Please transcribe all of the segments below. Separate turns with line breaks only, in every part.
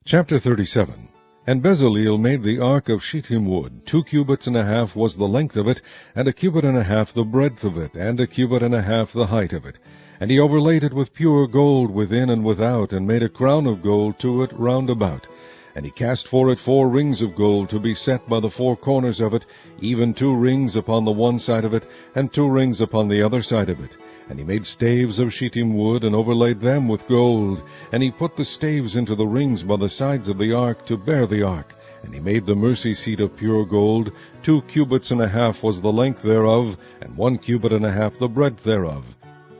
Chapter 37. And Bezaleel made the ark of shittim wood. 2 cubits and a half was the length of it, and 1 cubit and a half the breadth of it, and 1 cubit and a half the height of it. And he overlaid it with pure gold within and without, and made a crown of gold to it round about. And he cast for it 4 rings of gold to be set by the 4 corners of it, even 2 rings upon the one side of it, and 2 rings upon the other side of it. And he made staves of shittim wood, and overlaid them with gold. And he put the staves into the rings by the sides of the ark to bear the ark. And he made the mercy seat of pure gold. 2 cubits and a half was the length thereof, and 1 cubit and a half the breadth thereof.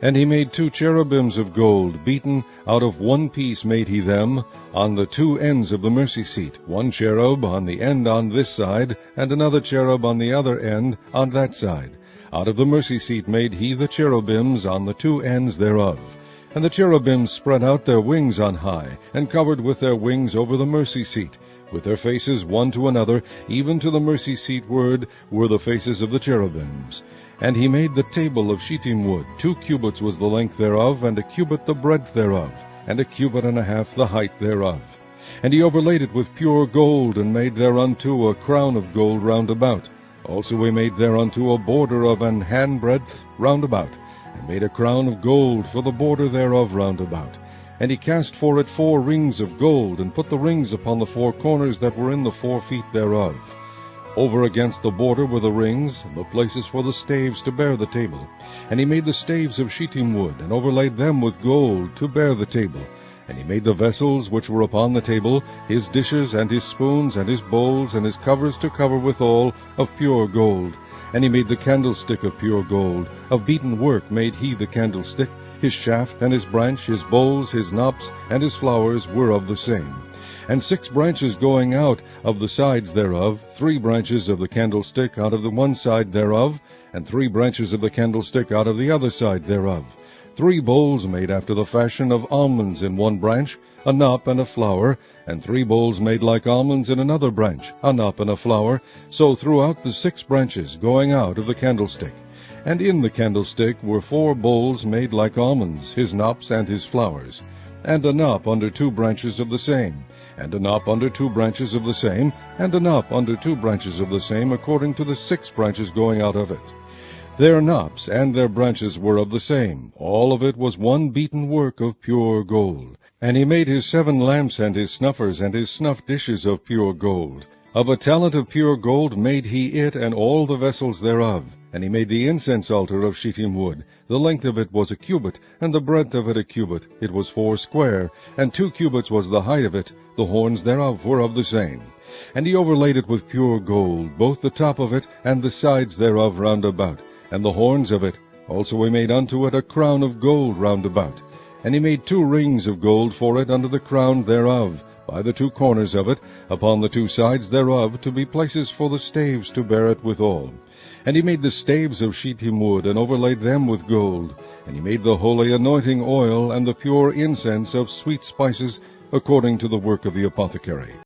And he made 2 cherubims of gold, beaten out of 1 piece made he them, on the 2 ends of the mercy seat, 1 cherub on the end on this side, and another cherub on the other end on that side. Out of the mercy seat made he the cherubims on the 2 ends thereof. And the cherubims spread out their wings on high, and covered with their wings over the mercy seat, with their faces one to another, even to the mercy seat ward were the faces of the cherubims. And he made the table of shittim wood. 2 cubits was the length thereof, and 1 cubit the breadth thereof, and 1 cubit and a half the height thereof. And he overlaid it with pure gold, and made thereunto a crown of gold round about. Also he made thereunto a border of an handbreadth round about, and made a crown of gold for the border thereof round about. And he cast for it 4 rings of gold, and put the rings upon the 4 corners that were in the 4 feet thereof. Over against the border were the rings, and the places for the staves to bear the table. And he made the staves of shittim wood, and overlaid them with gold to bear the table. And he made the vessels which were upon the table, his dishes, and his spoons, and his bowls, and his covers to cover withal, of pure gold. And he made the candlestick of pure gold. Of beaten work made he the candlestick. His shaft, and his branch, his bowls, his knops, and his flowers were of the same. And 6 branches going out of the sides thereof, 3 branches of the candlestick out of the one side thereof, and 3 branches of the candlestick out of the other side thereof. 3 bowls made after the fashion of almonds in one branch, a knop and a flower, and 3 bowls made like almonds in another branch, a knop and a flower, so throughout the 6 branches going out of the candlestick. And in the candlestick were 4 bowls made like almonds, his knops and his flowers, and a knop under 2 branches of the same, and a knop under 2 branches of the same, and a knop under 2 branches of the same, according to the 6 branches going out of it. Their knops and their branches were of the same. All of it was one beaten work of pure gold. And he made his 7 lamps and his snuffers and his snuff dishes of pure gold. Of a talent of pure gold made he it and all the vessels thereof. And he made the incense altar of shittim wood. The length of it was 1 cubit, and the breadth of it 1 cubit. It was 4 square, and 2 cubits was the height of it. The horns thereof were of the same. And he overlaid it with pure gold, both the top of it and the sides thereof round about, and the horns of it. Also he made unto it a crown of gold round about. And he made 2 rings of gold for it under the crown thereof, by the 2 corners of it, upon the 2 sides thereof, to be places for the staves to bear it withal. And he made the staves of shittim wood, and overlaid them with gold. And he made the holy anointing oil, and the pure incense of sweet spices, according to the work of the apothecary.